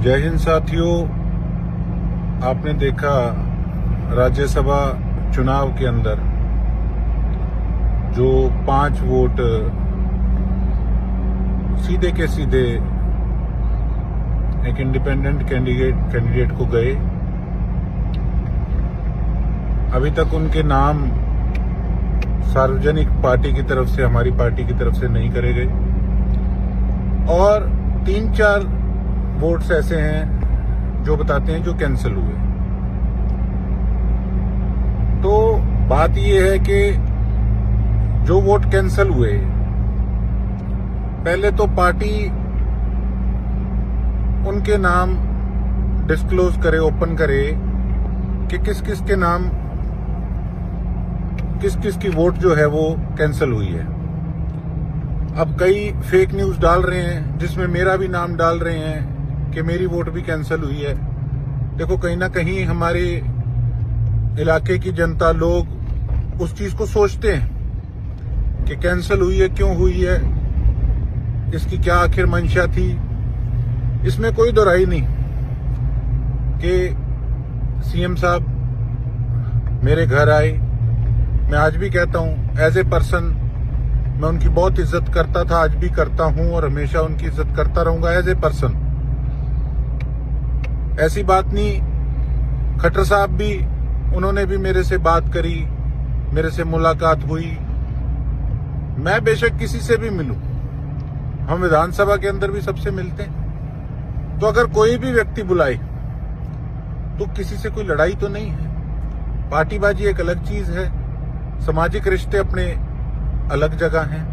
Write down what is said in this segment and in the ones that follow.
जय हिंद साथियों। आपने देखा राज्यसभा चुनाव के अंदर जो 5 वोट सीधे के सीधे एक इंडिपेंडेंट कैंडिडेट को गए। अभी तक उनके नाम सार्वजनिक पार्टी की तरफ से, हमारी पार्टी की तरफ से नहीं करे गए और 3-4 वोट्स ऐसे हैं जो बताते हैं जो कैंसिल हुए। तो बात यह है कि जो वोट कैंसिल हुए, पहले तो पार्टी उनके नाम डिस्क्लोज करे, ओपन करे कि किस किस के नाम, किस किस की वोट जो है वो कैंसिल हुई है। अब कई फेक न्यूज डाल रहे हैं जिसमें मेरा भी नाम डाल रहे हैं कि मेरी वोट भी कैंसिल हुई है। देखो, कहीं ना कहीं हमारे इलाके की जनता, लोग उस चीज को सोचते हैं कि कैंसिल हुई है, क्यों हुई है, इसकी क्या आखिर मंशा थी। इसमें कोई दोहराई नहीं कि सीएम साहब मेरे घर आए। मैं आज भी कहता हूं, एज ए पर्सन मैं उनकी बहुत इज्जत करता था, आज भी करता हूं और हमेशा उनकी इज्जत करता रहूंगा एज ए पर्सन। ऐसी बात नहीं, खट्टर साहब भी, उन्होंने भी मेरे से बात करी, मेरे से मुलाकात हुई। मैं बेशक किसी से भी मिलूं, हम विधानसभा के अंदर भी सबसे मिलते हैं। तो अगर कोई भी व्यक्ति बुलाए तो किसी से कोई लड़ाई तो नहीं है। पार्टीबाजी एक अलग चीज है, सामाजिक रिश्ते अपने अलग जगह हैं।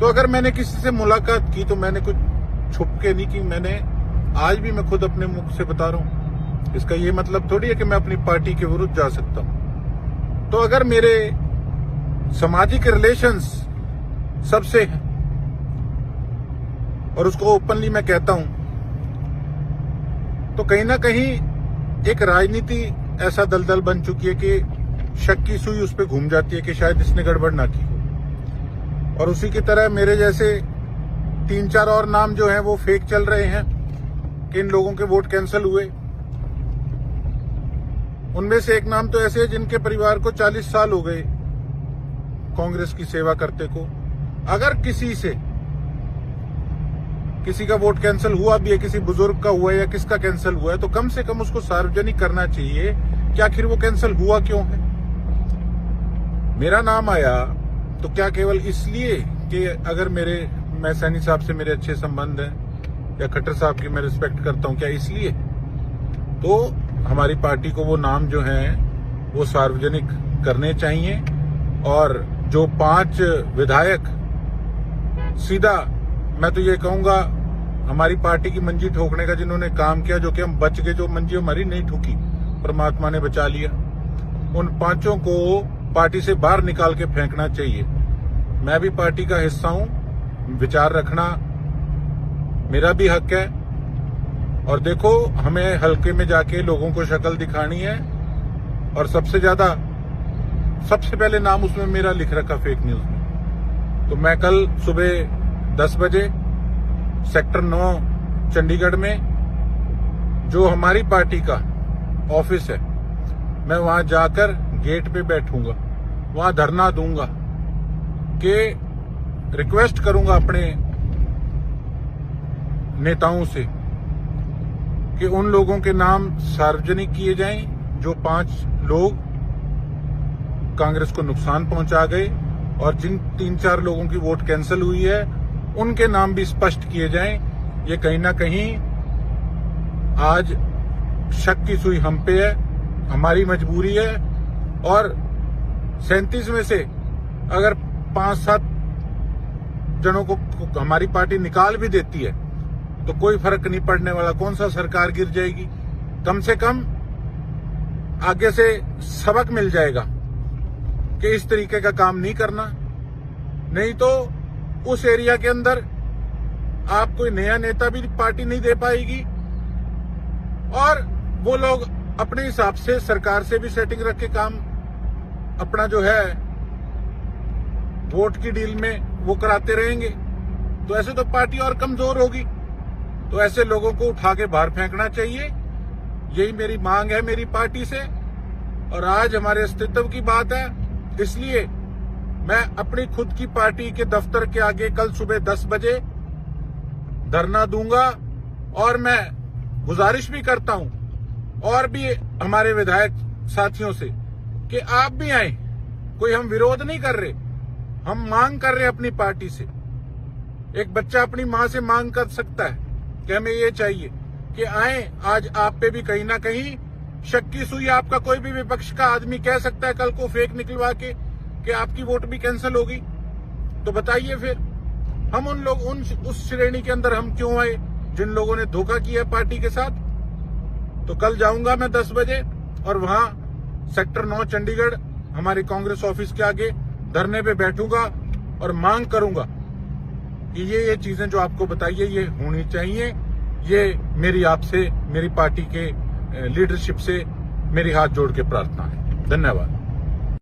तो अगर मैंने किसी से मुलाकात की तो मैंने कुछ छुप के नहीं की, मैंने आज भी मैं खुद अपने मुख से बता रहा हूं। इसका ये मतलब थोड़ी है कि मैं अपनी पार्टी के विरुद्ध जा सकता हूं। तो अगर मेरे सामाजिक रिलेशंस सबसे हैं और उसको ओपनली मैं कहता हूं, तो कहीं ना कहीं एक राजनीति ऐसा दलदल बन चुकी है कि शक की सुई उस पर घूम जाती है कि शायद इसने गड़बड़ ना की हो। और उसी की तरह मेरे जैसे 3-4 और नाम जो हैं वो फेक चल रहे हैं कि इन लोगों के वोट कैंसिल हुए। उनमें से एक नाम तो ऐसे है जिनके परिवार को 40 साल हो गए कांग्रेस की सेवा करते को। अगर किसी का वोट कैंसिल हुआ भी है, किसी बुजुर्ग का हुआ है या किसका कैंसिल हुआ है, तो कम से कम उसको सार्वजनिक करना चाहिए कि आखिर वो कैंसिल हुआ क्यों है। मेरा नाम आया तो क्या केवल इसलिए कि अगर मैं सैनी साहब से मेरे अच्छे संबंध हैं या खट्टर साहब की मैं रिस्पेक्ट करता हूं, क्या इसलिए? तो हमारी पार्टी को वो नाम जो हैं वो सार्वजनिक करने चाहिए। और जो 5 विधायक सीधा, मैं तो ये कहूंगा, हमारी पार्टी की मंजी ठोकने का जिन्होंने काम किया, जो कि हम बच गए, जो मंजी हमारी नहीं ठोकी, परमात्मा ने बचा लिया, उन 5 को पार्टी से बाहर निकाल के फेंकना चाहिए। मैं भी पार्टी का हिस्सा हूं, विचार रखना मेरा भी हक है। और देखो, हमें हल्के में जाके लोगों को शक्ल दिखानी है और सबसे पहले नाम उसमें मेरा लिख रखा फेक न्यूज में। तो मैं कल सुबह 10 बजे सेक्टर 9 चंडीगढ़ में जो हमारी पार्टी का ऑफिस है, मैं वहां जाकर गेट पे बैठूंगा, वहां धरना दूंगा कि रिक्वेस्ट करूंगा अपने नेताओं से कि उन लोगों के नाम सार्वजनिक किए जाएं जो 5 लोग कांग्रेस को नुकसान पहुंचा गए, और जिन 3-4 लोगों की वोट कैंसिल हुई है उनके नाम भी स्पष्ट किए जाएं। ये कहीं ना कहीं आज शक की सुई हम पे है, हमारी मजबूरी है। और 37 में से अगर 5-7 जनों को हमारी पार्टी निकाल भी देती है तो कोई फर्क नहीं पड़ने वाला। कौन सा सरकार गिर जाएगी, कम से कम आगे से सबक मिल जाएगा कि इस तरीके का काम नहीं करना। नहीं तो उस एरिया के अंदर आप कोई नया नेता भी पार्टी नहीं दे पाएगी और वो लोग अपने हिसाब से सरकार से भी सेटिंग रख के काम अपना जो है वोट की डील में वो कराते रहेंगे। तो ऐसे तो पार्टी और कमजोर होगी। तो ऐसे लोगों को उठा के बाहर फेंकना चाहिए। यही मेरी मांग है मेरी पार्टी से, और आज हमारे अस्तित्व की बात है। इसलिए मैं अपनी खुद की पार्टी के दफ्तर के आगे कल सुबह 10 बजे धरना दूंगा, और मैं गुजारिश भी करता हूं और भी हमारे विधायक साथियों से कि आप भी आए। कोई हम विरोध नहीं कर रहे, हम मांग कर रहे अपनी पार्टी से। एक बच्चा अपनी मां से मांग कर सकता है कि हमें ये चाहिए कि आए। आज आप पे भी कहीं ना कहीं शक की सुई आपका कोई भी विपक्ष का आदमी कह सकता है कल को फेक निकलवा के कि आपकी वोट भी कैंसिल होगी। तो बताइए फिर हम उस श्रेणी के अंदर हम क्यों आए जिन लोगों ने धोखा किया पार्टी के साथ। तो कल जाऊंगा मैं 10 बजे और वहां सेक्टर 9 चंडीगढ़ हमारे कांग्रेस ऑफिस के आगे धरने पे बैठूंगा और मांग करूंगा कि ये चीजें जो आपको बताइए ये होनी चाहिए। ये मेरी आपसे, मेरी पार्टी के लीडरशिप से मेरी हाथ जोड़ के प्रार्थना है। धन्यवाद।